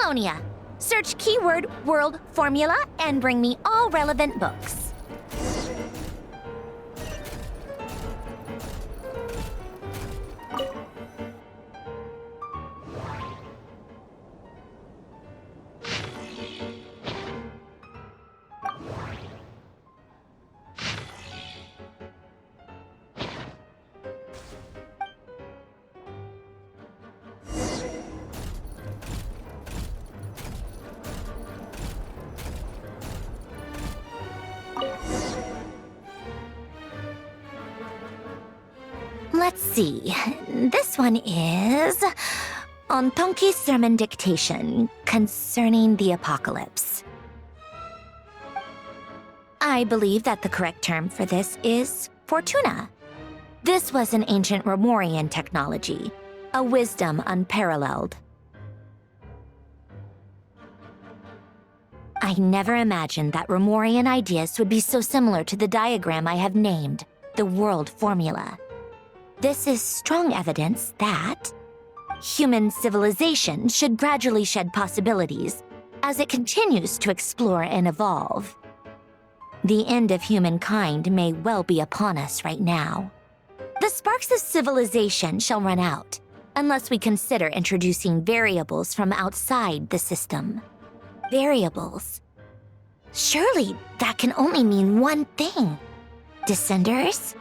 Polonia. Search keyword world formula and bring me all relevant books. Let's see. This one is on Tonki's sermon dictation concerning the apocalypse. I believe that the correct term for this is Fortuna. This was an ancient Romorian technology, a wisdom unparalleled. I never imagined that Romorian ideas would be so similar to the diagram I have named, the world formula. This is strong evidence that human civilization should gradually shed possibilities as it continues to explore and evolve. The end of humankind may well be upon us right now. The sparks of civilization shall run out unless we consider introducing variables from outside the system. Variables. Surely that can only mean one thing. Descenders?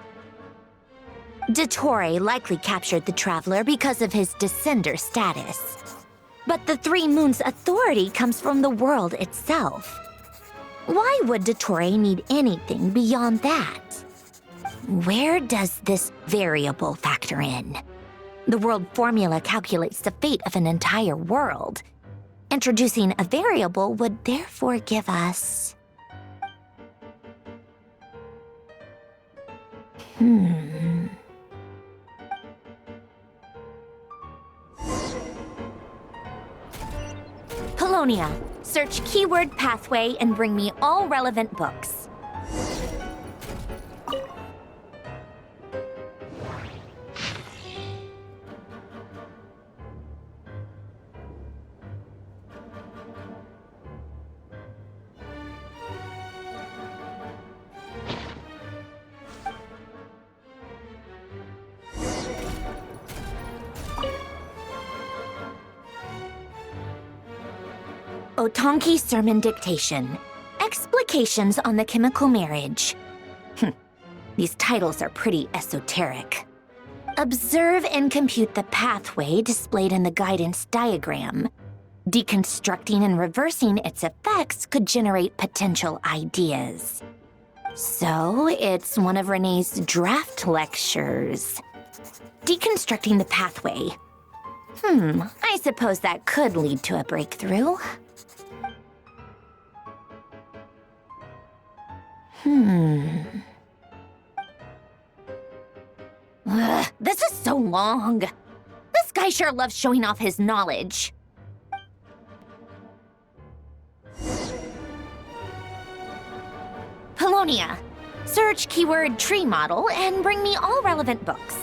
Dottore likely captured the Traveler because of his descender status. But the Three Moons' authority comes from the world itself. Why would Dottore need anything beyond that? Where does this variable factor in? The world formula calculates the fate of an entire world. Introducing a variable would therefore give us... Polonia, search keyword pathway and bring me all relevant books. Otonki sermon dictation. Explications on the chemical marriage. These titles are pretty esoteric. Observe and compute the pathway displayed in the guidance diagram. Deconstructing and reversing its effects could generate potential ideas. So, it's one of Renee's draft lectures. Deconstructing the pathway. I suppose that could lead to a breakthrough. This is so long. This guy sure loves showing off his knowledge. Polonia, search keyword tree model and bring me all relevant books.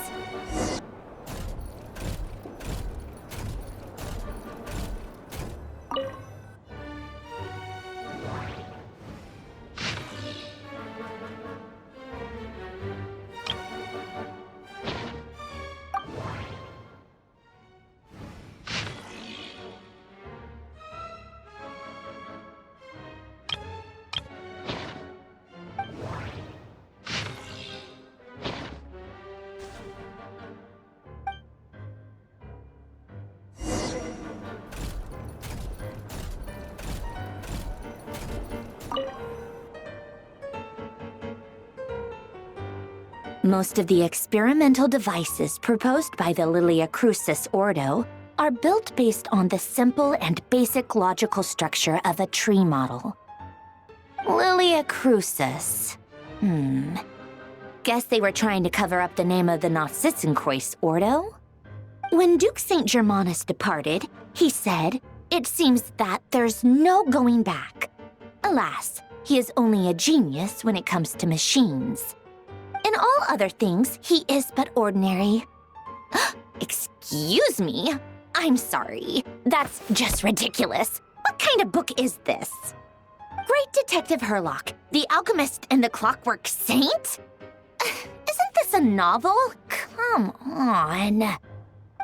Most of the experimental devices proposed by the Lilia Crucis Ordo are built based on the simple and basic logical structure of a tree model. Lilia Crucis. Guess they were trying to cover up the name of the Narcissenkreuz Ordo? When Duke St. Germanus departed, he said, "It seems that there's no going back." Alas, he is only a genius when it comes to machines. In all other things, he is but ordinary. Excuse me? I'm sorry. That's just ridiculous. What kind of book is this? Great Detective Herlock, The Alchemist and the Clockwork Saint? Isn't this a novel? Come on.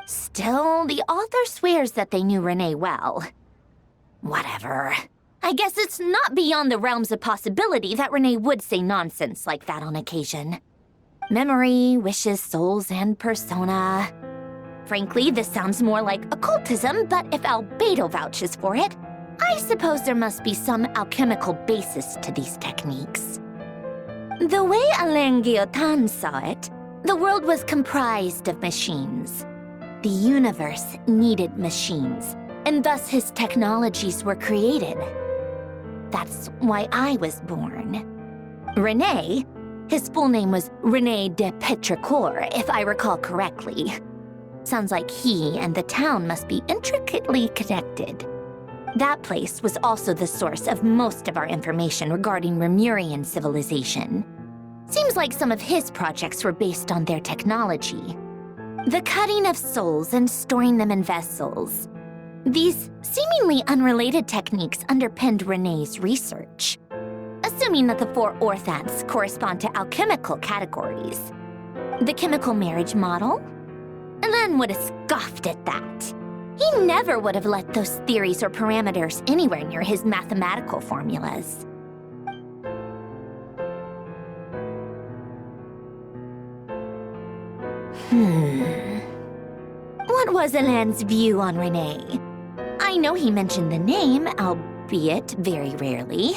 Still, the author swears that they knew Renee well. Whatever. I guess it's not beyond the realms of possibility that Renee would say nonsense like that on occasion. Memory, wishes, souls, and persona. Frankly, this sounds more like occultism, but if Albedo vouches for it, I suppose there must be some alchemical basis to these techniques. The way Alain Guillotin saw it, the world was comprised of machines. The universe needed machines, and thus his technologies were created. That's why I was born. René, his full name was René de Petrichor, if I recall correctly. Sounds like he and the town must be intricately connected. That place was also the source of most of our information regarding Remurian civilization. Seems like some of his projects were based on their technology. The cutting of souls and storing them in vessels. These seemingly unrelated techniques underpinned René's research. Assuming that the 4 orthants correspond to alchemical categories. The chemical marriage model? Alain would have scoffed at that. He never would have let those theories or parameters anywhere near his mathematical formulas. What was Alain's view on Renee? I know he mentioned the name, albeit very rarely.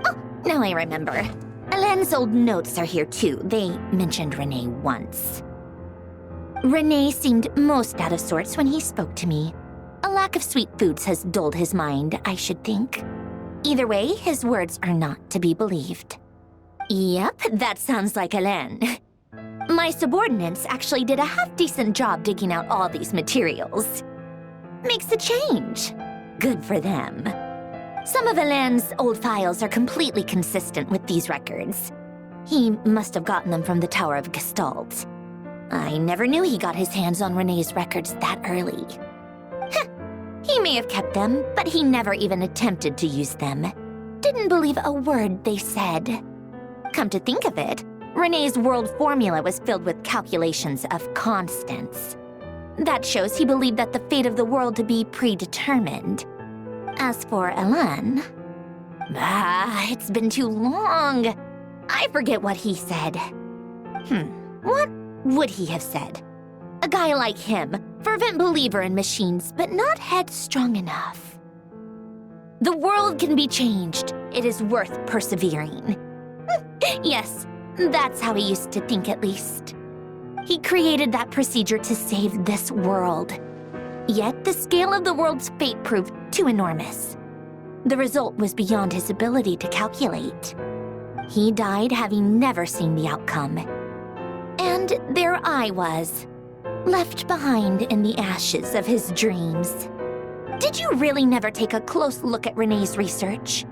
Oh, now I remember. Alain's old notes are here too. They mentioned Renee once. Renee seemed most out of sorts when he spoke to me. A lack of sweet foods has dulled his mind, I should think. Either way, his words are not to be believed. Yep, that sounds like Alain. My subordinates actually did a half-decent job digging out all these materials. Makes a change. Good for them. Some of Alain's old files are completely consistent with these records. He must have gotten them from the Tower of Gestalt. I never knew he got his hands on René's records that early. He may have kept them, but he never even attempted to use them. Didn't believe a word they said. Come to think of it, René's world formula was filled with calculations of constants. That shows he believed that the fate of the world to be predetermined. As for Alain... it's been too long. I forget what he said. What would he have said? A guy like him, fervent believer in machines, but not headstrong enough. The world can be changed. It is worth persevering. Yes, that's how he used to think at least. He created that procedure to save this world. Yet the scale of the world's fate proved too enormous. The result was beyond his ability to calculate. He died having never seen the outcome. And there I was, left behind in the ashes of his dreams. Did you really never take a close look at René's research?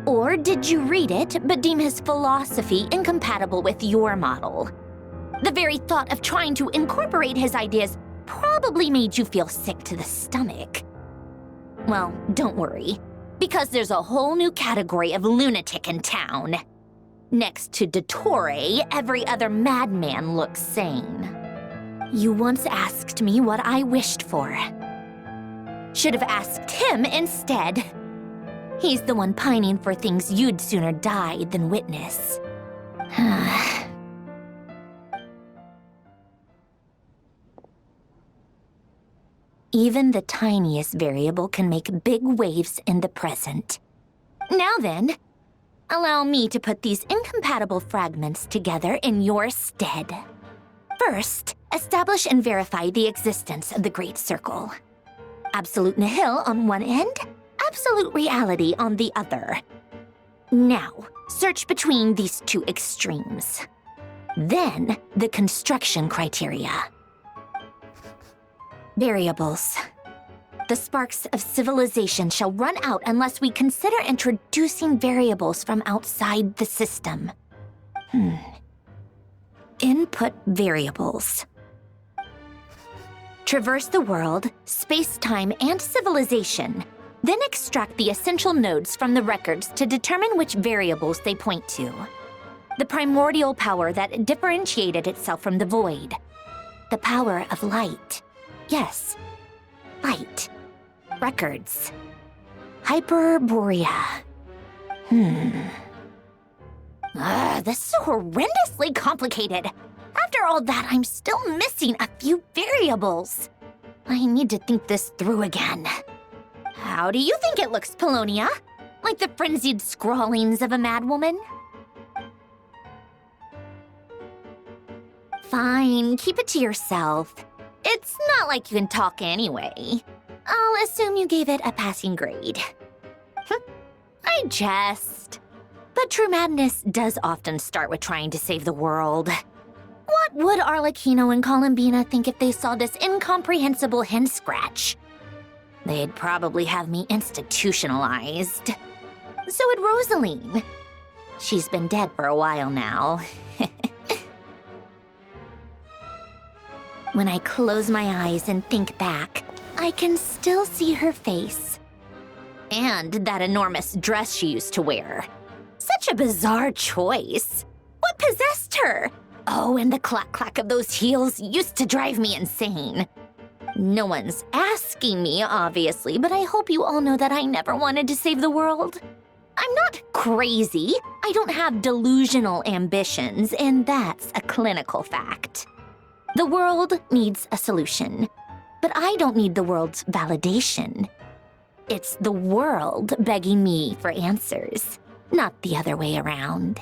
Or did you read it but deem his philosophy incompatible with your model? The very thought of trying to incorporate his ideas probably made you feel sick to the stomach. Well, don't worry, because there's a whole new category of lunatic in town. Next to Dottore, every other madman looks sane. You once asked me what I wished for. Should have asked him instead. He's the one pining for things you'd sooner die than witness. Even the tiniest variable can make big waves in the present. Now then, allow me to put these incompatible fragments together in your stead. First, establish and verify the existence of the Great Circle. Absolute nihil on one end, absolute reality on the other. Now, search between these two extremes. Then, the construction criteria. Variables. The sparks of civilization shall run out unless we consider introducing variables from outside the system. Input variables. traverse the world, space-time, and civilization, then extract the essential nodes from the records to determine which variables they point to. The primordial power that differentiated itself from the void. The power of light. Yes, light. Records. Hyperborea. This is horrendously complicated. After all that, I'm still missing a few variables. I need to think this through again. How do you think it looks, Polonia? Like the frenzied scrawlings of a madwoman? Fine, keep it to yourself. It's not like you can talk anyway. I'll assume you gave it a passing grade. I jest. But true madness does often start with trying to save the world. What would Arlecchino and Columbina think if they saw this incomprehensible hen scratch? They'd probably have me institutionalized. So would Rosaline. She's been dead for a while now. When I close my eyes and think back, I can still see her face. And that enormous dress she used to wear. Such a bizarre choice. What possessed her? Oh, and the clack-clack of those heels used to drive me insane. No one's asking me, obviously, but I hope you all know that I never wanted to save the world. I'm not crazy. I don't have delusional ambitions, and that's a clinical fact. The world needs a solution, but I don't need the world's validation. It's the world begging me for answers, not the other way around.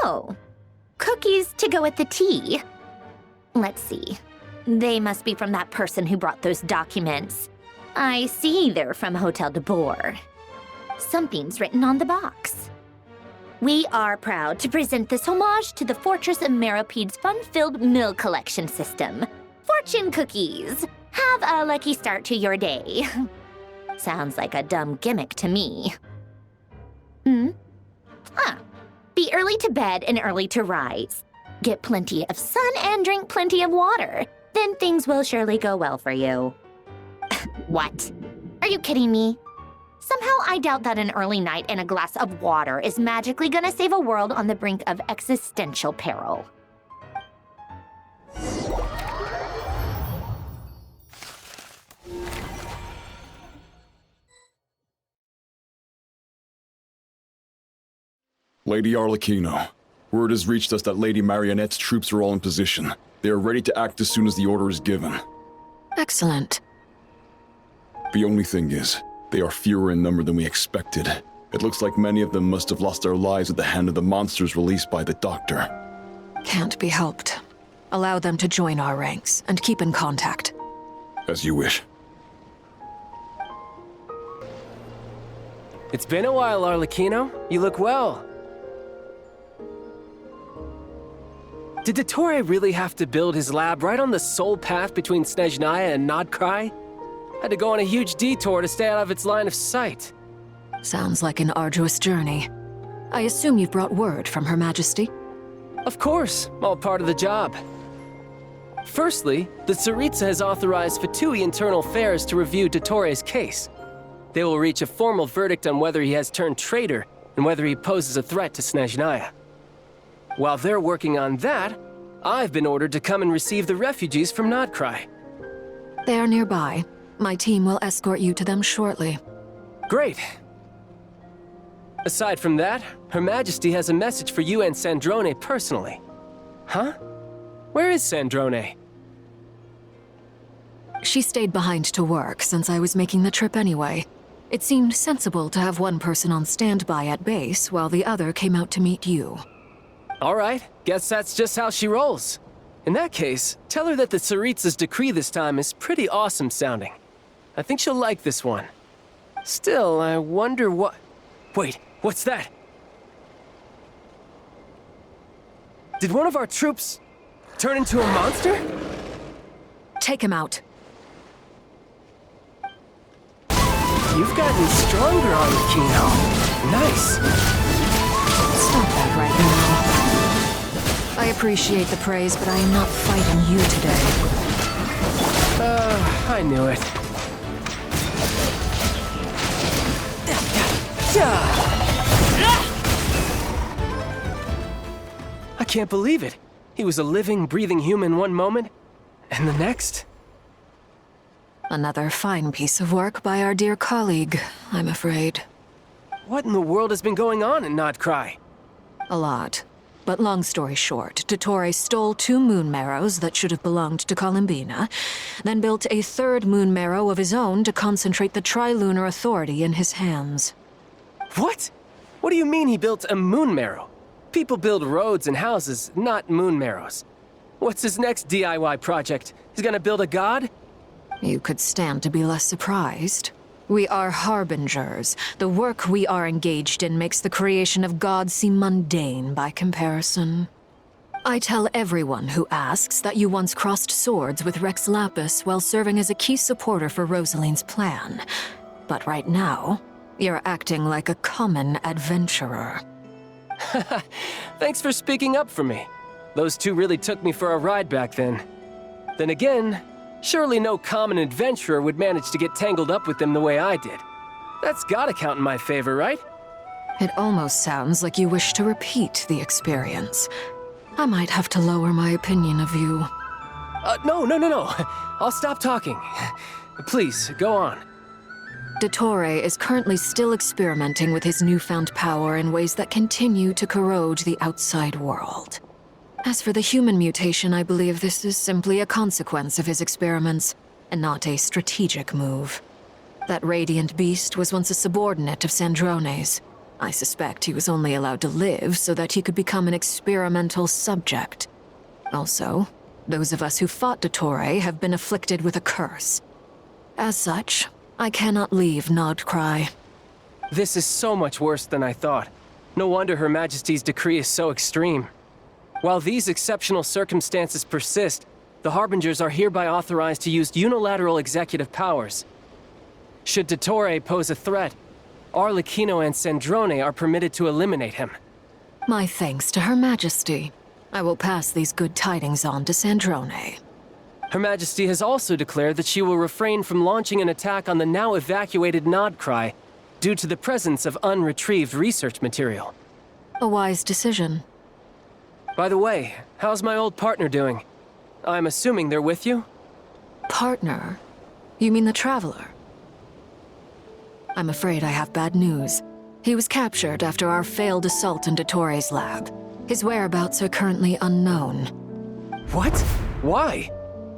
Oh, cookies to go with the tea. Let's see. They must be from that person who brought those documents. I see they're from Hotel de Boer. Something's written on the box. We are proud to present this homage to the Fortress of Meropede's fun-filled mill collection system. Fortune cookies. Have a lucky start to your day. Sounds like a dumb gimmick to me. Be early to bed and early to rise. Get plenty of sun and drink plenty of water. Then things will surely go well for you. What? Are you kidding me? Somehow I doubt that an early night and a glass of water is magically gonna save a world on the brink of existential peril. Lady Arlecchino, word has reached us that Lady Marionette's troops are all in position. They are ready to act as soon as the order is given. Excellent. The only thing is, they are fewer in number than we expected. It looks like many of them must have lost their lives at the hand of the monsters released by the Doctor. Can't be helped. Allow them to join our ranks and keep in contact. As you wish. It's been a while, Arlecchino. You look well. Did Dottore really have to build his lab right on the sole path between Snezhnaya and Nodkrai? Had to go on a huge detour to stay out of its line of sight. Sounds like an arduous journey. I assume you've brought word from Her Majesty? Of course, all part of the job. Firstly, the Tsaritsa has authorized Fatui Internal Affairs to review Dottore's case. They will reach a formal verdict on whether he has turned traitor and whether he poses a threat to Snezhnaya. While they're working on that, I've been ordered to come and receive the refugees from Notcry. They are nearby. My team will escort you to them shortly. Great. Aside from that, Her Majesty has a message for you and Sandrone personally. Huh? Where is Sandrone? She stayed behind to work since I was making the trip anyway. It seemed sensible to have one person on standby at base while the other came out to meet you. All right, guess that's just how she rolls. In that case, tell her that the Tsaritsa's decree this time is pretty awesome sounding. I think she'll like this one. Still, I wonder what... Wait, what's that? Did one of our troops turn into a monster? Take him out. You've gotten stronger on the Kino. Nice. Stop that right now. I appreciate the praise, but I am not fighting you today. I knew it. I can't believe it. He was a living, breathing human one moment, and the next... Another fine piece of work by our dear colleague, I'm afraid. What in the world has been going on in Notcry? A lot. But long story short, Dottore stole 2 moon marrows that should have belonged to Columbina, then built a 3rd moon marrow of his own to concentrate the Trilunar Authority in his hands. What? What do you mean he built a moon marrow? People build roads and houses, not moon marrows. What's his next DIY project? He's gonna build a god? You could stand to be less surprised. We are harbingers. The work we are engaged in makes the creation of gods seem mundane by comparison. I tell everyone who asks that you once crossed swords with Rex Lapis while serving as a key supporter for Rosaline's plan. But right now, you're acting like a common adventurer. Thanks for speaking up for me. Those 2 really took me for a ride back then. Then again, surely no common adventurer would manage to get tangled up with them the way I did. That's gotta count in my favor, right? It almost sounds like you wish to repeat the experience. I might have to lower my opinion of you. No. I'll stop talking. Please, go on. Dottore is currently still experimenting with his newfound power in ways that continue to corrode the outside world. As for the human mutation, I believe this is simply a consequence of his experiments, and not a strategic move. That radiant beast was once a subordinate of Sandrone's. I suspect he was only allowed to live so that he could become an experimental subject. Also, those of us who fought Dottore have been afflicted with a curse. As such, I cannot leave Notcry. This is so much worse than I thought. No wonder Her Majesty's decree is so extreme. While these exceptional circumstances persist, the Harbingers are hereby authorized to use unilateral executive powers. Should Dottore pose a threat, Arlecchino and Sandrone are permitted to eliminate him. My thanks to Her Majesty. I will pass these good tidings on to Sandrone. Her Majesty has also declared that she will refrain from launching an attack on the now evacuated Notcry due to the presence of unretrieved research material. A wise decision. By the way, how's my old partner doing? I'm assuming they're with you? Partner? You mean the Traveler? I'm afraid I have bad news. He was captured after our failed assault in Dottore's lab. His whereabouts are currently unknown. What? Why?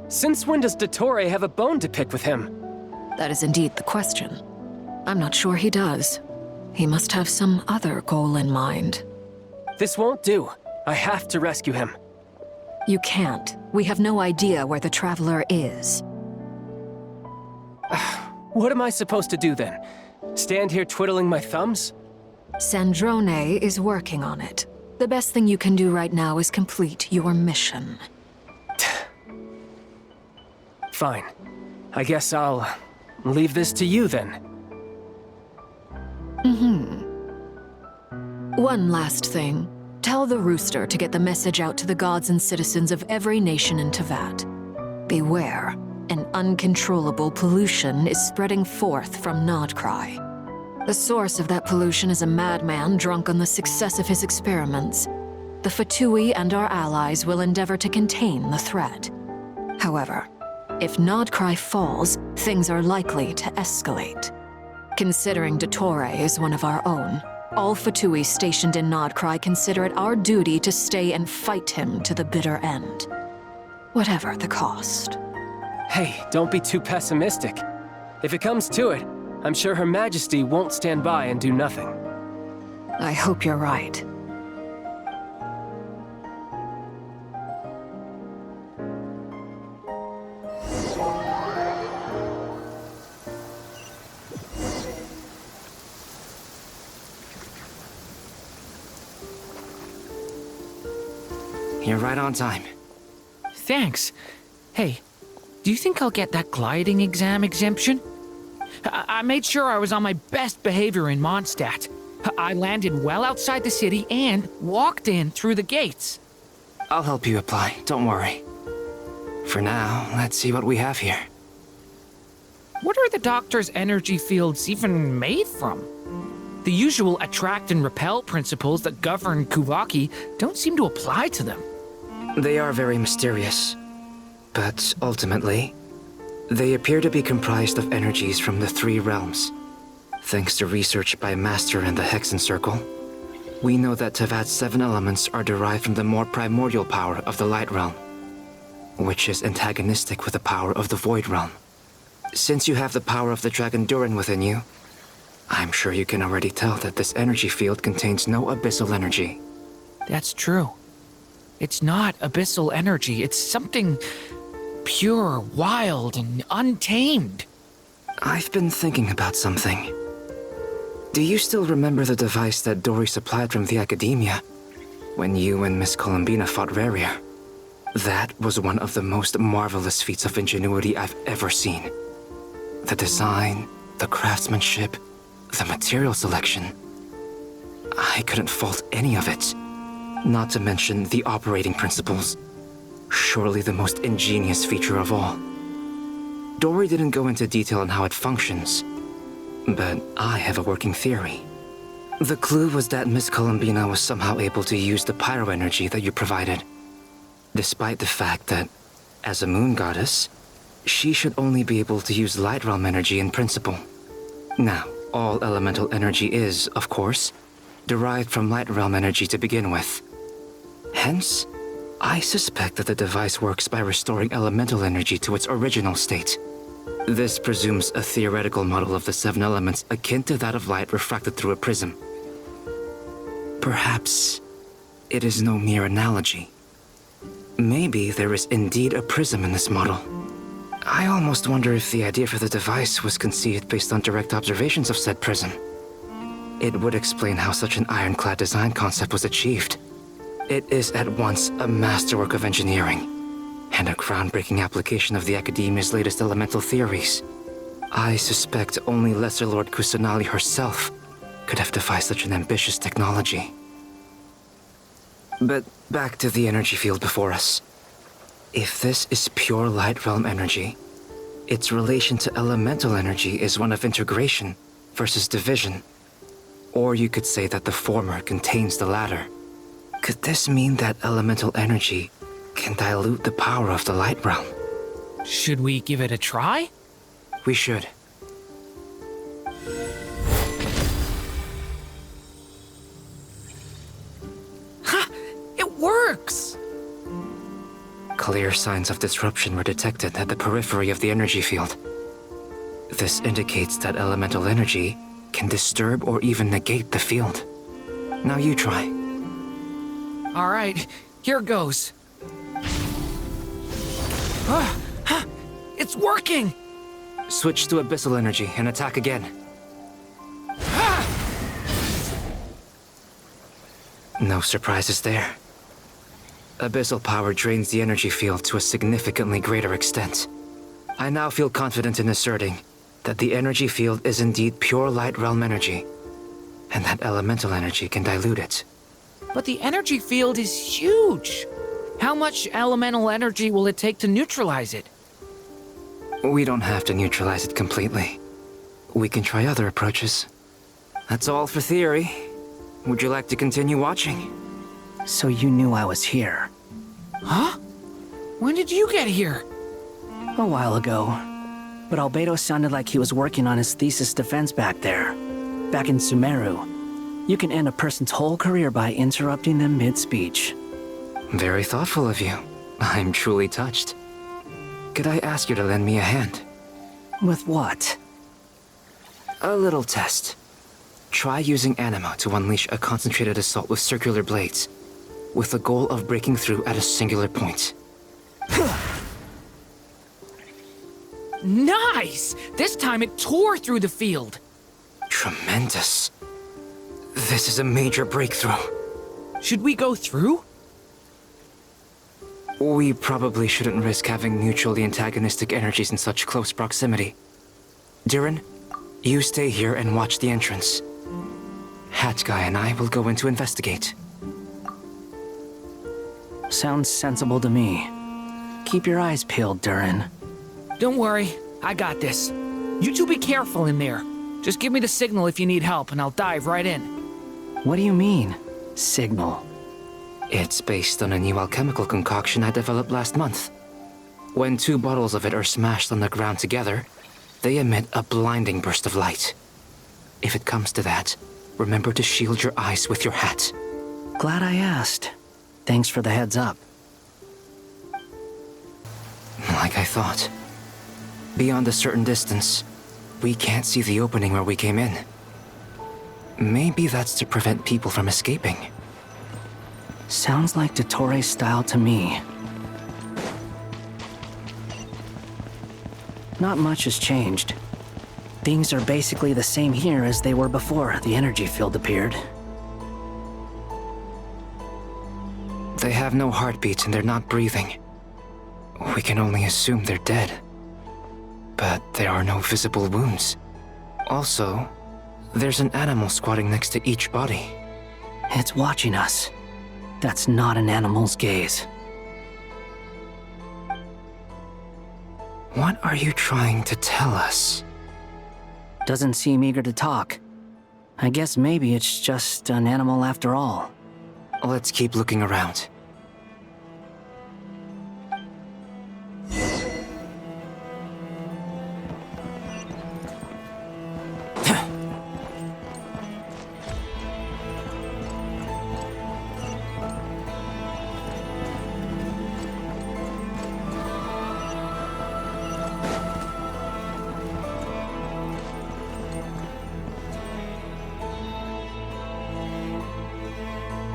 Since when does Dottore have a bone to pick with him? That is indeed the question. I'm not sure he does. He must have some other goal in mind. This won't do. I have to rescue him. You can't. We have no idea where the Traveler is. What am I supposed to do then? Stand here twiddling my thumbs? Sandrone is working on it. The best thing you can do right now is complete your mission. Fine. I guess I'll leave this to you then. One last thing. Tell the Rooster to get the message out to the gods and citizens of every nation in Tevat. Beware. An uncontrollable pollution is spreading forth from Notcry. The source of that pollution is a madman drunk on the success of his experiments. the Fatui and our allies will endeavor to contain the threat. However, if Nodcry falls, things are likely to escalate. Considering Dottore is one of our own, all Fatui stationed in Nodcry consider it our duty to stay and fight him to the bitter end. Whatever the cost. Hey, don't be too pessimistic. If it comes to it, I'm sure Her Majesty won't stand by and do nothing. I hope you're right. You're right on time. Thanks. Hey, do you think I'll get that gliding exam exemption? I made sure I was on my best behavior in Mondstadt. I landed well outside the city and walked in through the gates. I'll help you apply, don't worry. For now, let's see what we have here. What are the doctor's energy fields even made from? The usual attract and repel principles that govern Kuvaki don't seem to apply to them. They are very mysterious, but ultimately, they appear to be comprised of energies from the three realms. Thanks to research by Master in the Hexen Circle, we know that Tevat's 7 elements are derived from the more primordial power of the Light Realm, which is antagonistic with the power of the Void Realm. Since you have the power of the Dragon Durin within you, I'm sure you can already tell that this energy field contains no abyssal energy. That's true. It's not abyssal energy, it's something pure, wild, and untamed. I've been thinking about something. Do you still remember the device that Dory supplied from the Academia when you and Miss Columbina fought Reria? That was one of the most marvelous feats of ingenuity I've ever seen. The design, the craftsmanship, the material selection. I couldn't fault any of it. Not to mention the operating principles. Surely the most ingenious feature of all. Dory didn't go into detail on how it functions, but I have a working theory. The clue was that Miss Columbina was somehow able to use the pyro energy that you provided, despite the fact that, as a moon goddess, she should only be able to use light realm energy in principle. Now, all elemental energy is, of course, derived from light realm energy to begin with. Hence, I suspect that the device works by restoring elemental energy to its original state. This presumes a theoretical model of the 7 elements akin to that of light refracted through a prism. Perhaps it is no mere analogy. Maybe there is indeed a prism in this model. I almost wonder if the idea for the device was conceived based on direct observations of said prism. It would explain how such an ironclad design concept was achieved. It is at once a masterwork of engineering and a groundbreaking application of the Academia's latest elemental theories. I suspect only Lesser Lord Kusanali herself could have devised such an ambitious technology. But back to the energy field before us. If this is pure light realm energy, its relation to elemental energy is one of integration versus division. Or you could say that the former contains the latter. Could this mean that elemental energy can dilute the power of the light realm? Should we give it a try? We should. Ha! It works! Clear signs of disruption were detected at the periphery of the energy field. This indicates that elemental energy can disturb or even negate the field. Now you try. All right, here goes. It's working! Switch to abyssal energy and attack again. No surprises there. Abyssal power drains the energy field to a significantly greater extent. I now feel confident in asserting that the energy field is indeed pure light realm energy, and that elemental energy can dilute it. But the energy field is huge! How much elemental energy will it take to neutralize it? We don't have to neutralize it completely. We can try other approaches. That's all for theory. Would you like to continue watching? So you knew I was here. Huh? When did you get here? A while ago. But Albedo sounded like he was working on his thesis defense back there. Back in Sumeru. You can end a person's whole career by interrupting them mid-speech. Very thoughtful of you. I'm truly touched. Could I ask you to lend me a hand? With what? A little test. Try using anima to unleash a concentrated assault with circular blades, with the goal of breaking through at a singular point. Nice! This time it tore through the field. Tremendous. This is a major breakthrough. Should we go through? We probably shouldn't risk having mutually antagonistic energies in such close proximity. Durin, you stay here and watch the entrance. Hat Guy and I will go in to investigate. Sounds sensible to me. Keep your eyes peeled, Durin. Don't worry, I got this. You two be careful in there. Just give me the signal if you need help and I'll dive right in. What do you mean, signal? It's based on a new alchemical concoction I developed last month. When 2 bottles of it are smashed on the ground together, they emit a blinding burst of light. If it comes to that, remember to shield your eyes with your hat. Glad I asked. Thanks for the heads up. Like I thought. Beyond a certain distance, we can't see the opening where we came in. Maybe that's to prevent people from escaping. Sounds like Dottore style to me. Not much has changed. Things are basically the same here as they were before the energy field appeared. They have no heartbeats and they're not breathing. We can only assume they're dead. But there are no visible wounds. Also, there's an animal squatting next to each body. It's watching us. That's not an animal's gaze. What are you trying to tell us? Doesn't seem eager to talk. I guess maybe it's just an animal after all. Let's keep looking around.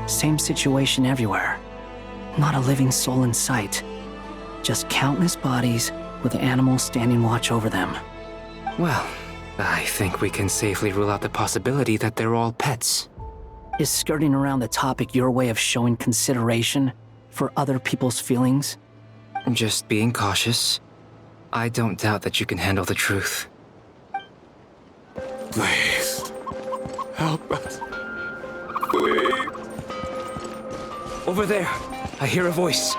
Same situation everywhere. Not a living soul in sight. Just countless bodies with animals standing watch over them. Well, I think we can safely rule out the possibility that they're all pets. Is skirting around the topic your way of showing consideration for other people's feelings? Just being cautious. I don't doubt that you can handle the truth. Please. Help us. Please. Over there, I hear a voice.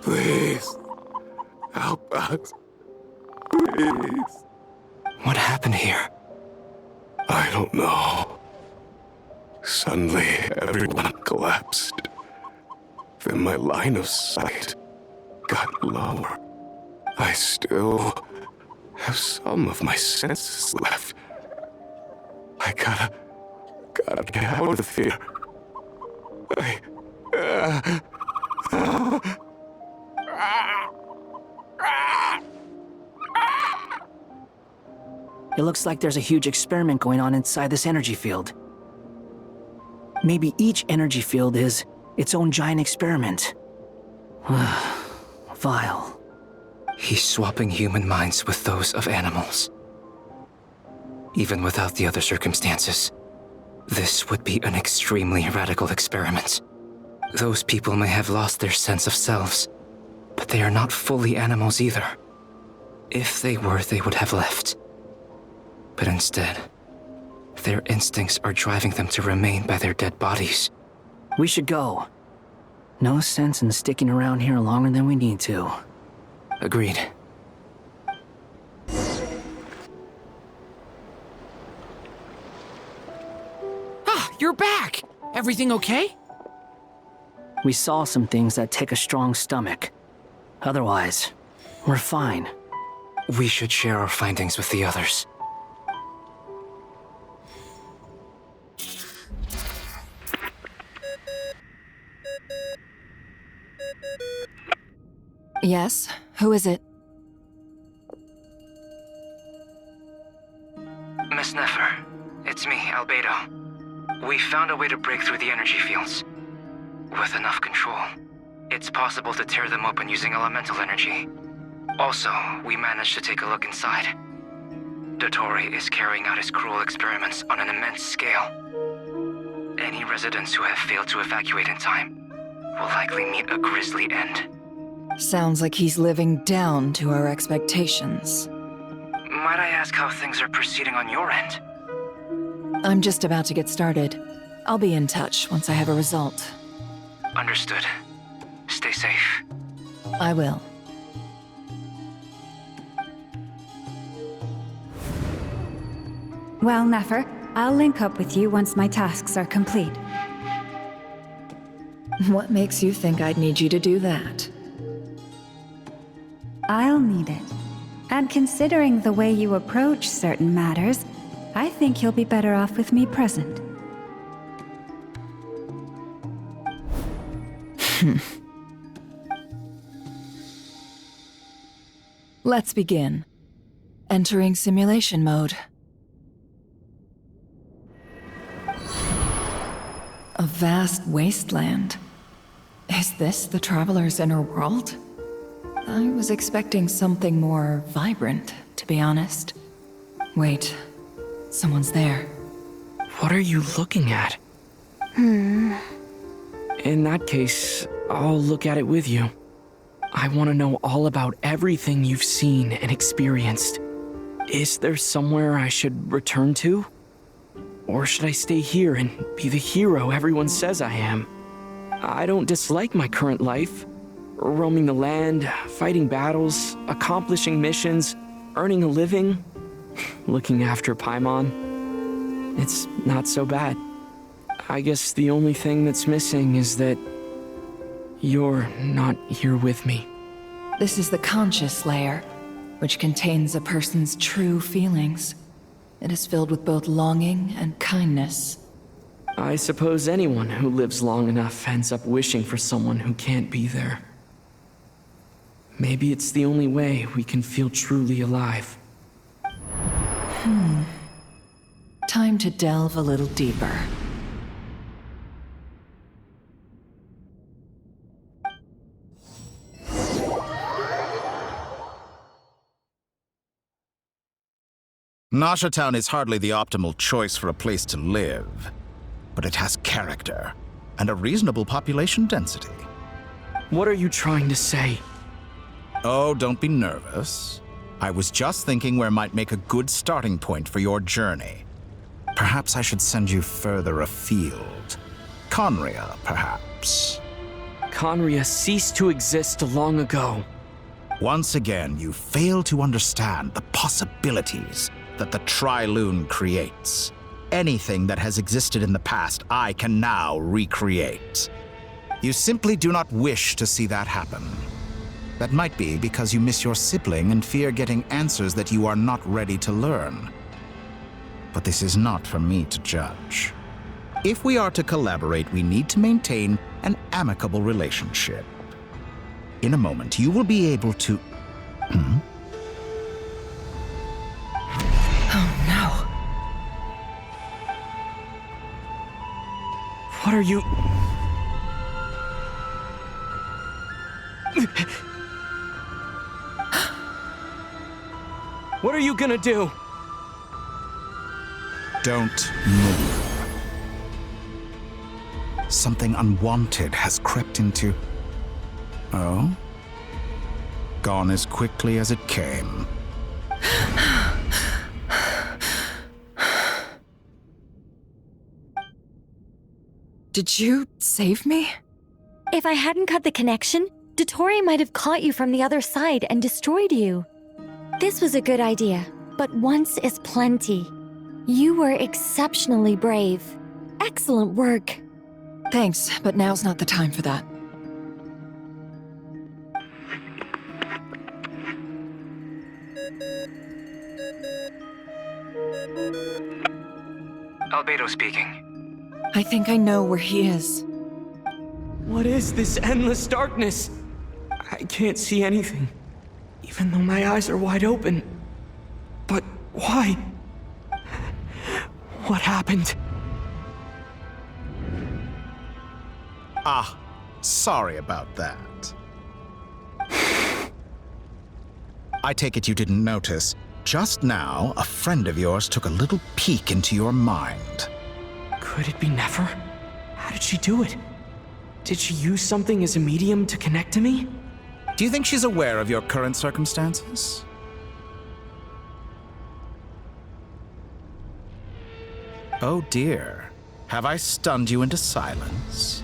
Please. Help us. Please. What happened here? I don't know. Suddenly, everyone collapsed. Then my line of sight got lower. I still have some of my senses left. I gotta get out of here. It looks like there's a huge experiment going on inside this energy field. Maybe each energy field is its own giant experiment. Vile. He's swapping human minds with those of animals. Even without the other circumstances, this would be an extremely radical experiment. Those people may have lost their sense of selves, but they are not fully animals either. If they were, they would have left. But instead, their instincts are driving them to remain by their dead bodies. We should go. No sense in sticking around here longer than we need to. Agreed. Ah, you're back! Everything okay? We saw some things that take a strong stomach. Otherwise, we're fine. We should share our findings with the others. Yes? Who is it? Miss Nefer, it's me, Albedo. We found a way to break through the energy fields. With enough control, it's possible to tear them open using elemental energy. Also, we managed to take a look inside. Dottore is carrying out his cruel experiments on an immense scale. Any residents who have failed to evacuate in time will likely meet a grisly end. Sounds like he's living down to our expectations. Might I ask how things are proceeding on your end? I'm just about to get started. I'll be in touch once I have a result. Understood. Stay safe. I will. Well, Nefer, I'll link up with you once my tasks are complete. What makes you think I'd need you to do that? I'll need it. And considering the way you approach certain matters, I think you'll be better off with me present. Let's begin. Entering simulation mode. A vast wasteland. Is this the Traveler's inner world? I was expecting something more vibrant, to be honest. Wait, someone's there. What are you looking at? In that case, I'll look at it with you. I want to know all about everything you've seen and experienced. Is there somewhere I should return to? Or should I stay here and be the hero everyone says I am? I don't dislike my current life. Roaming the land, fighting battles, accomplishing missions, earning a living, looking after Paimon. It's not so bad. I guess the only thing that's missing is that you're not here with me. This is the conscious layer, which contains a person's true feelings. It is filled with both longing and kindness. I suppose anyone who lives long enough ends up wishing for someone who can't be there. Maybe it's the only way we can feel truly alive. Time to delve a little deeper. Nasha Town is hardly the optimal choice for a place to live, but it has character and a reasonable population density. What are you trying to say? Oh, don't be nervous. I was just thinking where might make a good starting point for your journey. Perhaps I should send you further afield. Conria, perhaps. Conria ceased to exist long ago. Once again, you fail to understand the possibilities that the Tri-Lune creates. Anything that has existed in the past, I can now recreate. You simply do not wish to see that happen. That might be because you miss your sibling and fear getting answers that you are not ready to learn. But this is not for me to judge. If we are to collaborate, we need to maintain an amicable relationship. In a moment, you will be able to... Oh no. What are you... What are you gonna do? Don't move. Something unwanted has crept into... Oh? Gone as quickly as it came. Did you save me? If I hadn't cut the connection, Dottore might have caught you from the other side and destroyed you. This was a good idea, but once is plenty. You were exceptionally brave. Excellent work. Thanks, but now's not the time for that. Albedo speaking. I think I know where he is. What is this endless darkness? I can't see anything, even though my eyes are wide open. But why? What happened? Ah, sorry about that. I take it you didn't notice. Just now, a friend of yours took a little peek into your mind. Could it be Nefer? How did she do it? Did she use something as a medium to connect to me? Do you think she's aware of your current circumstances? Oh dear. Have I stunned you into silence?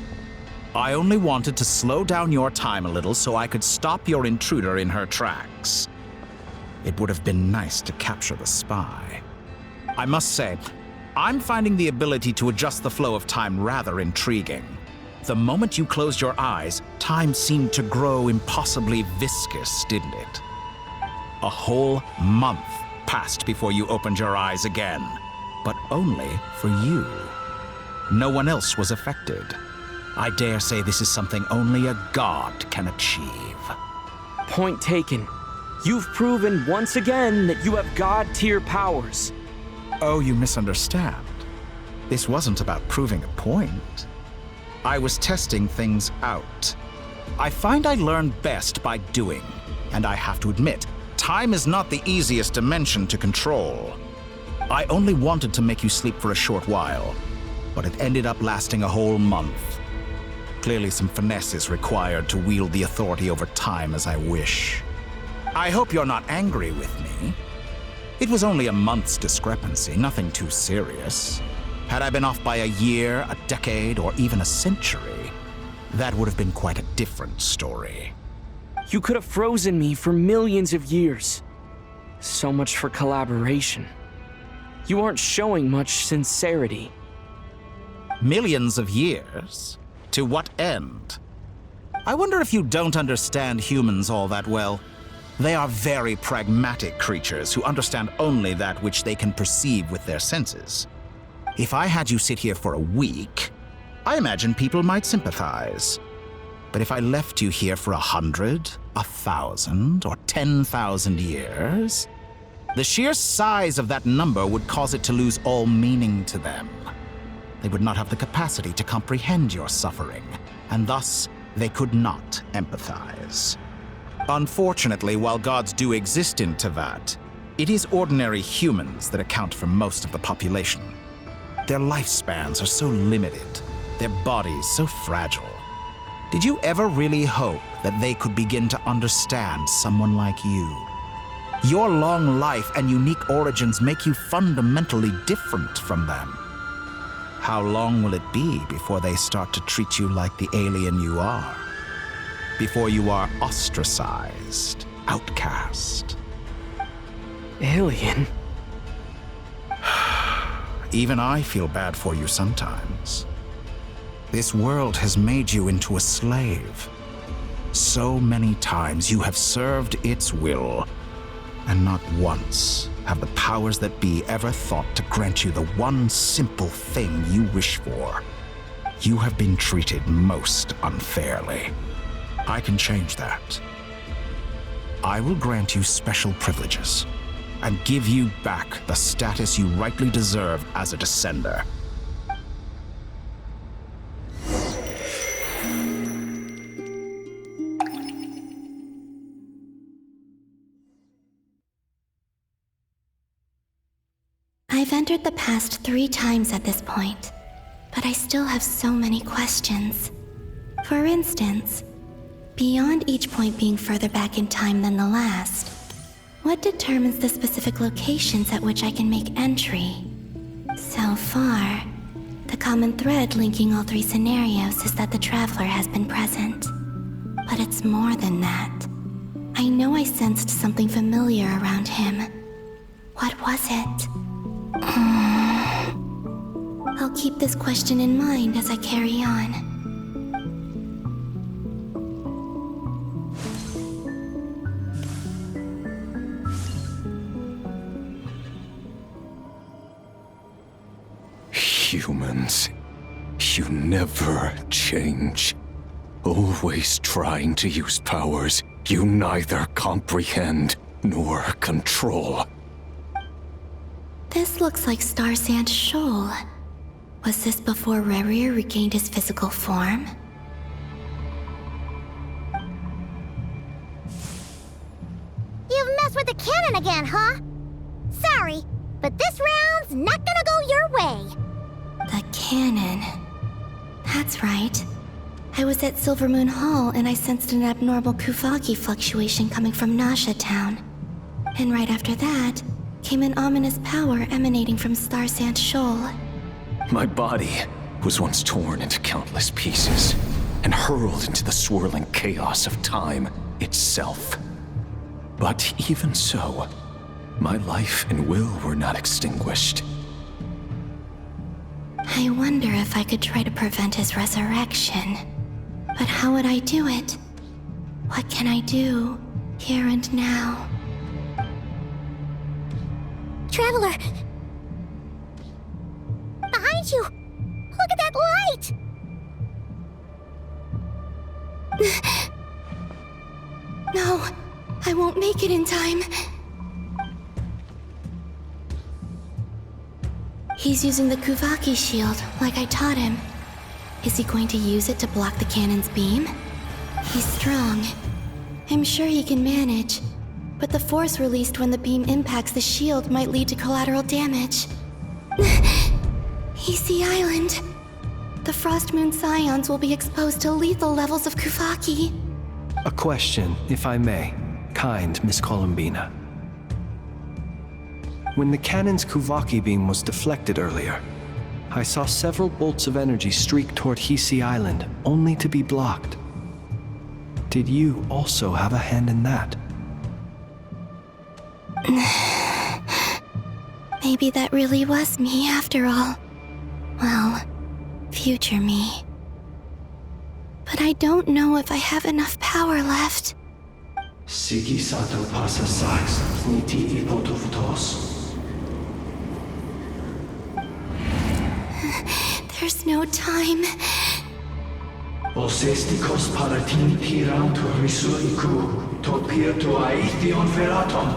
I only wanted to slow down your time a little so I could stop your intruder in her tracks. It would have been nice to capture the spy. I must say, I'm finding the ability to adjust the flow of time rather intriguing. The moment you closed your eyes, time seemed to grow impossibly viscous, didn't it? A whole month passed before you opened your eyes again, but only for you. No one else was affected. I dare say this is something only a god can achieve. Point taken. You've proven once again that you have god-tier powers. Oh, you misunderstand. This wasn't about proving a point. I was testing things out. I find I learn best by doing, and I have to admit, time is not the easiest dimension to control. I only wanted to make you sleep for a short while, but it ended up lasting a whole month. Clearly some finesse is required to wield the authority over time as I wish. I hope you're not angry with me. It was only a month's discrepancy, nothing too serious. Had I been off by a year, a decade, or even a century, that would have been quite a different story. You could have frozen me for millions of years. So much for collaboration. You aren't showing much sincerity. Millions of years? To what end? I wonder if you don't understand humans all that well. They are very pragmatic creatures who understand only that which they can perceive with their senses. If I had you sit here for a week, I imagine people might sympathize. But if I left you here for 100, 1,000, or 10,000 years, the sheer size of that number would cause it to lose all meaning to them. They would not have the capacity to comprehend your suffering, and thus they could not empathize. Unfortunately, while gods do exist in Tevat, it is ordinary humans that account for most of the population. Their lifespans are so limited, their bodies so fragile. Did you ever really hope that they could begin to understand someone like you? Your long life and unique origins make you fundamentally different from them. How long will it be before they start to treat you like the alien you are? Before you are ostracized, outcast? Alien? Even I feel bad for you sometimes. This world has made you into a slave. So many times you have served its will, and not once have the powers that be ever thought to grant you the one simple thing you wish for. You have been treated most unfairly. I can change that. I will grant you special privileges and give you back the status you rightly deserve as a descender. I've entered the past 3 times at this point, but I still have so many questions. For instance, beyond each point being further back in time than the last, what determines the specific locations at which I can make entry? So far, the common thread linking all three scenarios is that the Traveler has been present. But it's more than that. I know I sensed something familiar around him. What was it? I'll keep this question in mind as I carry on. Humans, you never change. Always trying to use powers you neither comprehend nor control. This looks like Star Sand Shoal. Was this before Rerir regained his physical form? You've messed with the cannon again, huh? Sorry, but this round's not gonna go your way. The cannon. That's right. I was at Silvermoon Hall and I sensed an abnormal Kuvaki fluctuation coming from Nasha Town. And right after that, came an ominous power emanating from Star Sand Shoal. My body was once torn into countless pieces and hurled into the swirling chaos of time itself. But even so, my life and will were not extinguished. I wonder if I could try to prevent his resurrection. But how would I do it? What can I do, here and now? Traveler! Behind you! Look at that light! No, I won't make it in time. He's using the Kuvaki shield, like I taught him. Is he going to use it to block the cannon's beam? He's strong. I'm sure he can manage. But the force released when the beam impacts the shield might lead to collateral damage. Easy Island. The Frost Moon Scions will be exposed to lethal levels of Kuvaki. A question, if I may. Kind Miss Columbina. When the cannon's Kuvaki beam was deflected earlier, I saw several bolts of energy streak toward Hisi Island, only to be blocked. Did you also have a hand in that? Maybe that really was me after all. Well, future me. But I don't know if I have enough power left. Siki sato pasa sais, niti ipotovtos. There's no time. Osestikos paratini tiran to risuiku, to pirto aithion veraton.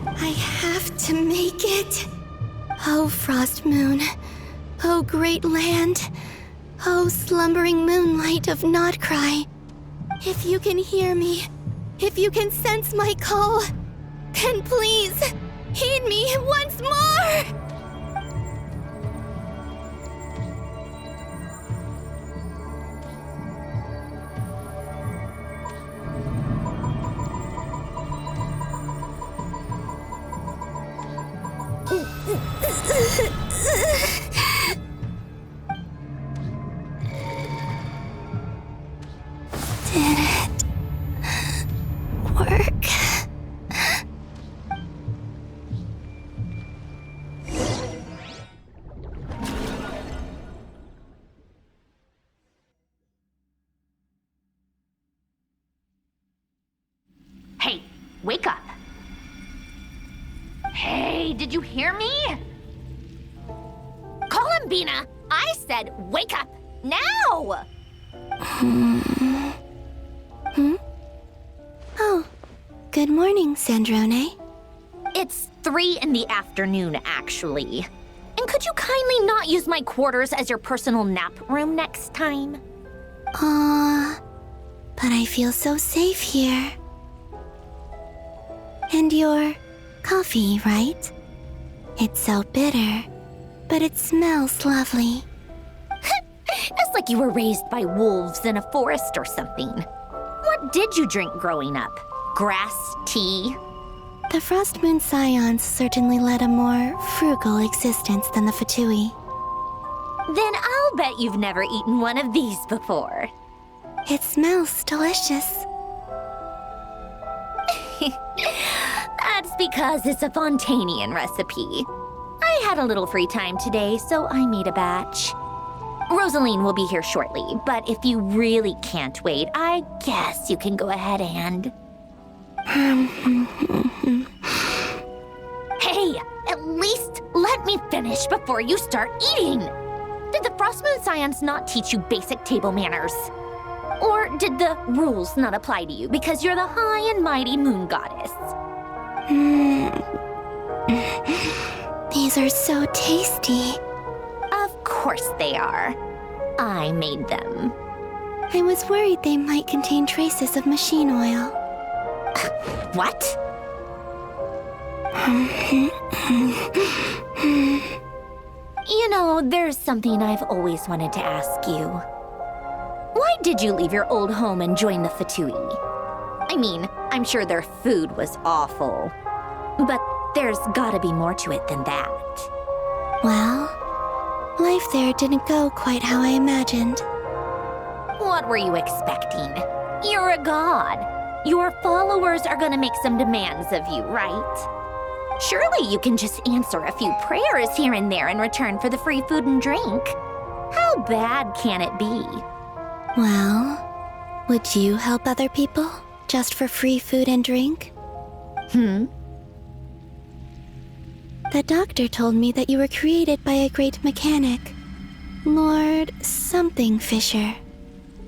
I have to make it. Oh, Frost Moon. Oh, great land. Oh, slumbering moonlight of Nodcry. If you can hear me, if you can sense my call, then please, heed me once more! Did it work? Hey, wake up. Hey, did you hear me? Columbina, I said wake up now! Oh, good morning, Sandrone. It's 3 in the afternoon, actually. And could you kindly not use my quarters as your personal nap room next time? But I feel so safe here. And your coffee, right? It's so bitter, but it smells lovely. It's like you were raised by wolves in a forest or something. What did you drink growing up? Grass tea? The Frost Moon Scions certainly led a more frugal existence than the Fatui. Then I'll bet you've never eaten one of these before. It smells delicious. That's because it's a Fontanian recipe. I had a little free time today, so I made a batch. Rosaline will be here shortly, but if you really can't wait, I guess you can go ahead and... Hey, at least let me finish before you start eating! Did the Frost Moon Scions not teach you basic table manners? Or did the rules not apply to you because you're the high and mighty moon goddess? These are so tasty. Of course they are. I made them. I was worried they might contain traces of machine oil. What? You know, there's something I've always wanted to ask you. Why did you leave your old home and join the Fatui? I mean, I'm sure their food was awful. But there's gotta be more to it than that. Well, life there didn't go quite how I imagined. What were you expecting? You're a god. Your followers are gonna make some demands of you, right? Surely you can just answer a few prayers here and there in return for the free food and drink. How bad can it be? Well, would you help other people just for free food and drink? The doctor told me that you were created by a great mechanic, Lord something Fisher.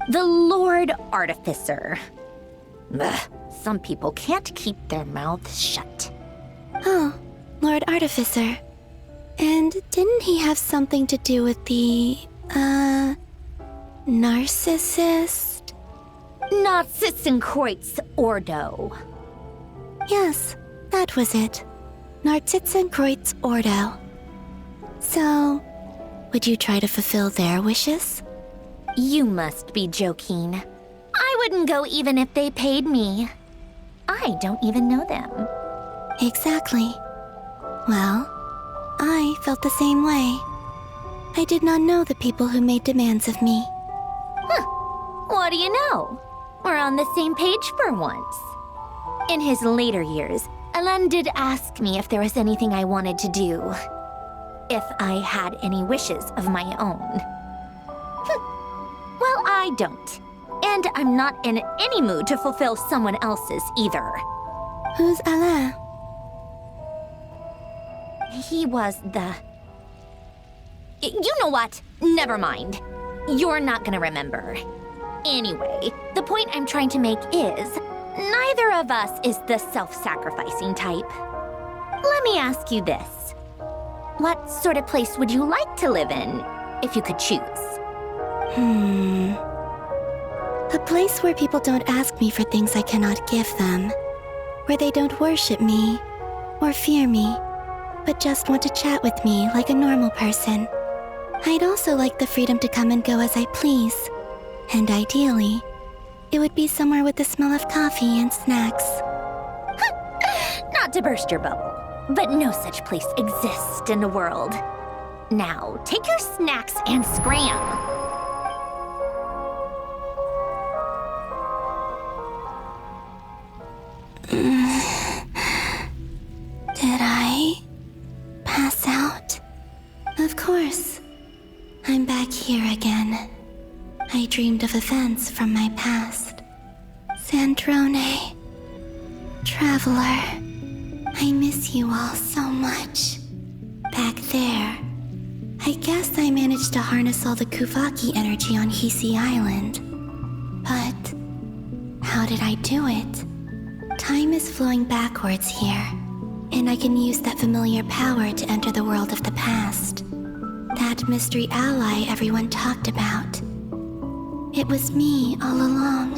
The Lord Artificer. Ugh, some people can't keep their mouths shut. Oh, Lord Artificer. And didn't he have something to do with the, narcissist? Narcissenkreuz Ordo. Yes, that was it. Narcissenkreuz Ordo. So, would you try to fulfill their wishes? You must be joking. I wouldn't go even if they paid me. I don't even know them. Exactly. Well, I felt the same way. I did not know the people who made demands of me. Huh. What do you know? We're on the same page for once. In his later years, Alan did ask me if there was anything I wanted to do. If I had any wishes of my own. Well, I don't. And I'm not in any mood to fulfill someone else's either. Who's Alain? He was the... You know what? Never mind. You're not gonna remember. Anyway, the point I'm trying to make is, neither of us is the self-sacrificing type. Let me ask you this. What sort of place would you like to live in, if you could choose? A place where people don't ask me for things I cannot give them. Where they don't worship me, or fear me, but just want to chat with me like a normal person. I'd also like the freedom to come and go as I please. And ideally, it would be somewhere with the smell of coffee and snacks. Not to burst your bubble, but no such place exists in the world. Now, take your snacks and scram. Did I pass out? Of course. I'm back here again. I dreamed of events from my past. Sandrone. Traveler. I miss you all so much. Back there. I guess I managed to harness all the Kuvaki energy on Hisi Island. But how did I do it? Time is flowing backwards here, and I can use that familiar power to enter the world of the past. That mystery ally everyone talked about. It was me all along.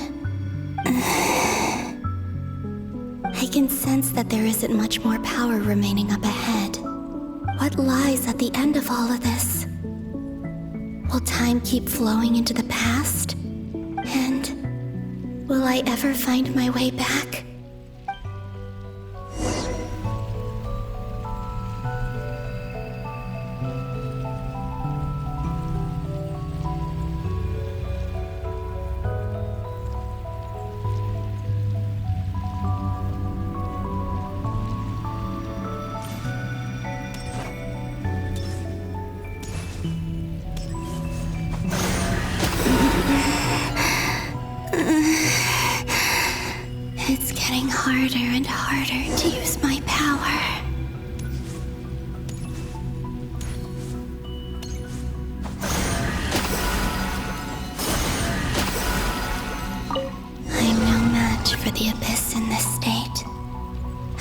I can sense that there isn't much more power remaining up ahead. What lies at the end of all of this? Will time keep flowing into the past? And will I ever find my way back? getting harder and harder to use my power. I'm no match for the Abyss in this state.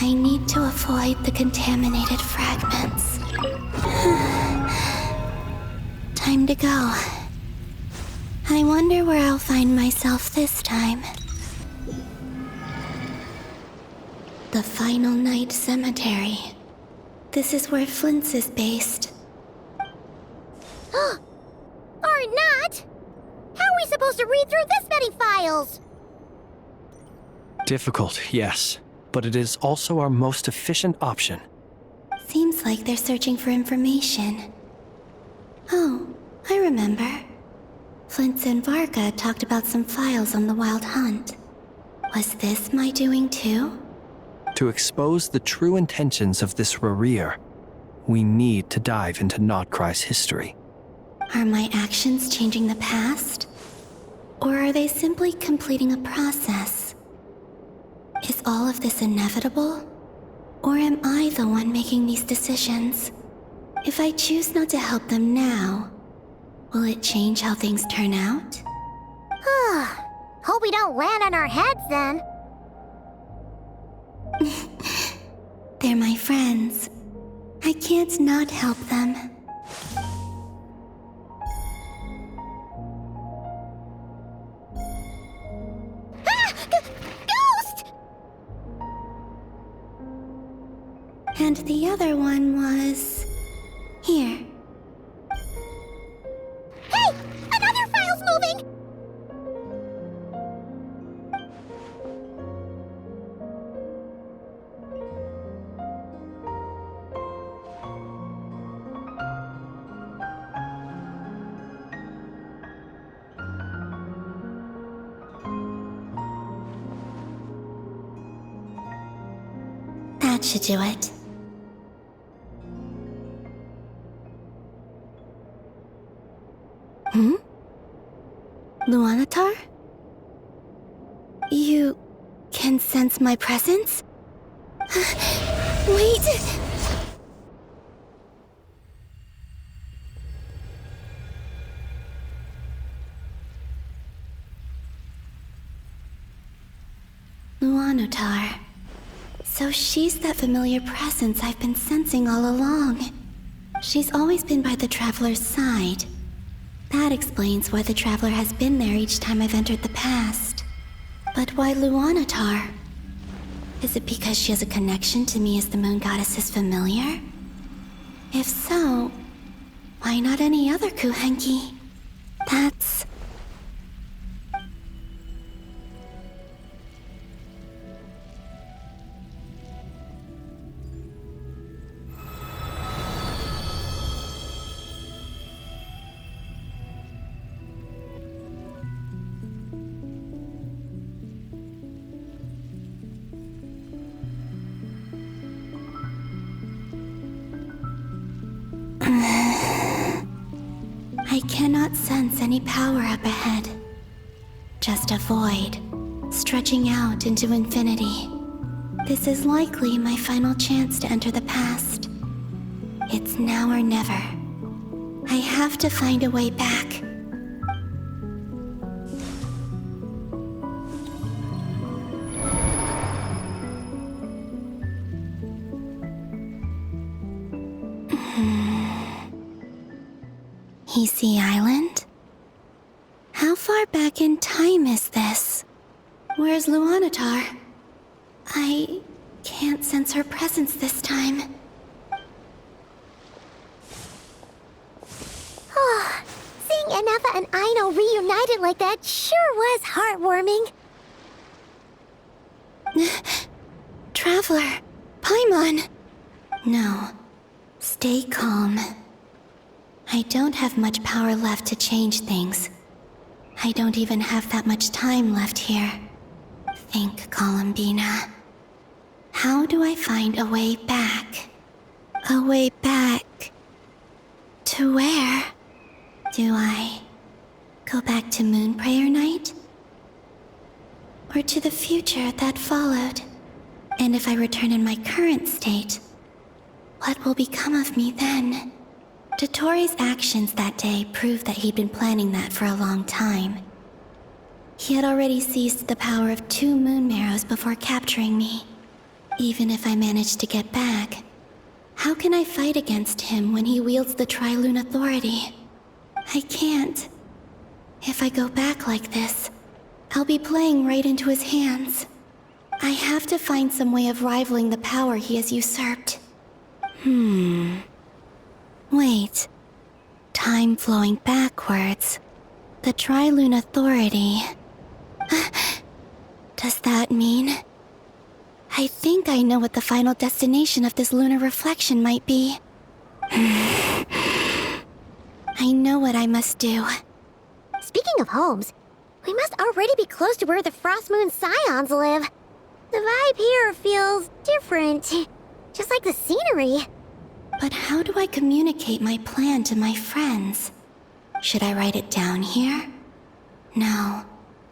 I need to avoid the contaminated fragments. Time to go. I wonder where I'll find myself this time. The Final Night Cemetery. This is where Flint's is based. Or not! How are we supposed to read through this many files? Difficult, yes, but it is also our most efficient option. Seems like they're searching for information. Oh, I remember. Flint and Varga talked about some files on the Wild Hunt. Was this my doing too? To expose the true intentions of this Rerir, we need to dive into Notcry's history. Are my actions changing the past? Or are they simply completing a process? Is all of this inevitable? Or am I the one making these decisions? If I choose not to help them now, will it change how things turn out? Hope we don't land on our heads then. They're my friends. I can't not help them. Ghost! And the other one was... here. Hey! Another file's moving! That should do it. Luanatar? You can sense my presence? Wait! Luanatar. So she's that familiar presence I've been sensing all along. She's always been by the Traveler's side. That explains why the Traveler has been there each time I've entered the past. But why Luanatar? Is it because she has a connection to me as the Moon Goddess's familiar? If so, why not any other Kuhenki? That's... I cannot sense any power up ahead. Just a void, stretching out into infinity. This is likely my final chance to enter the past. It's now or never. I have to find a way back. Hisi Island? How far back in time is this? Where's Luanatar? I can't sense her presence this time. Oh, seeing Enefa and Aino reunited like that sure was heartwarming. Traveler, Paimon. No, stay calm. I don't have much power left to change things. I don't even have that much time left here. Think, Columbina. How do I find a way back? A way back... to where? Do I go back to Moon Prayer Night? or to the future that followed? And if I return in my current state, what will become of me then? Dotori's actions that day proved that he'd been planning that for a long time. He had already seized the power of 2 moon marrows before capturing me. Even if I managed to get back, how can I fight against him when he wields the Tri-Lune Authority? I can't. If I go back like this, I'll be playing right into his hands. I have to find some way of rivaling the power he has usurped. Wait. Time flowing backwards. The Tri-Lune Authority. Does that mean... I think I know what the final destination of this lunar reflection might be. I know what I must do. Speaking of homes, we must already be close to where the Frost Moon Scions live. The vibe here feels different, just like the scenery. But how do I communicate my plan to my friends? Should I write it down here? No.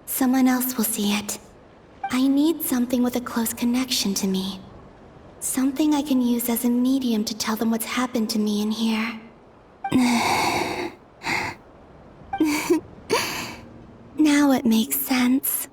Someone else will see it. I need something with a close connection to me. Something I can use as a medium to tell them what's happened to me in here. Now it makes sense.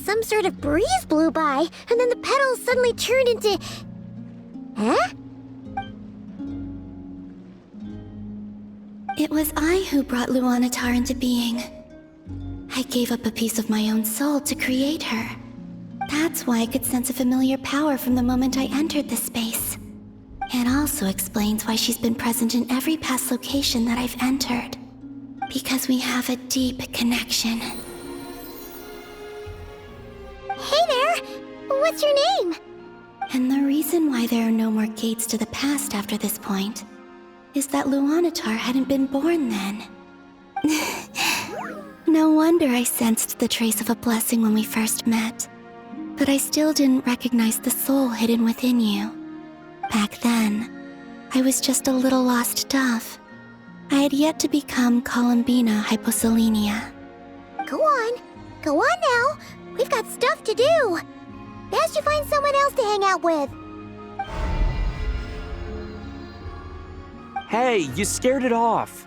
Some sort of breeze blew by, and then the petals suddenly turned into... Huh? It was I who brought Luanatar into being. I gave up a piece of my own soul to create her. That's why I could sense a familiar power from the moment I entered the space. It also explains why she's been present in every past location that I've entered. Because we have a deep connection. Hey there! What's your name? And the reason why there are no more gates to the past after this point is that Luanatar hadn't been born then. No wonder I sensed the trace of a blessing when we first met. But I still didn't recognize the soul hidden within you. Back then, I was just a little lost dove. I had yet to become Columbina Hyposelenia. Go on now. We've got stuff to do. Best you find someone else to hang out with. Hey, you scared it off.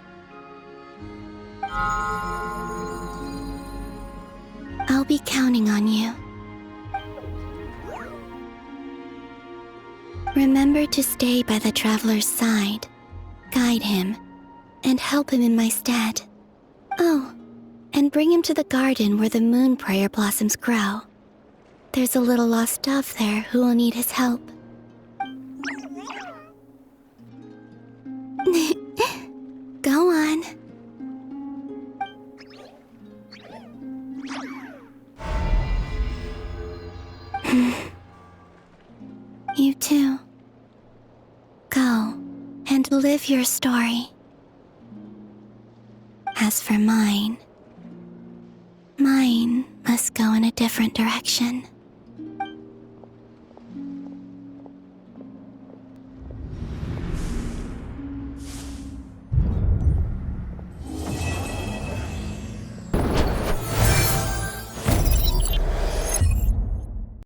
I'll be counting on you. Remember to stay by the traveler's side, guide him, and help him in my stead. Oh, and bring him to the garden where the moon prayer blossoms grow. There's a little lost dove there who will need his help. Go on. You too. Go and live your story. As for mine must go in a different direction.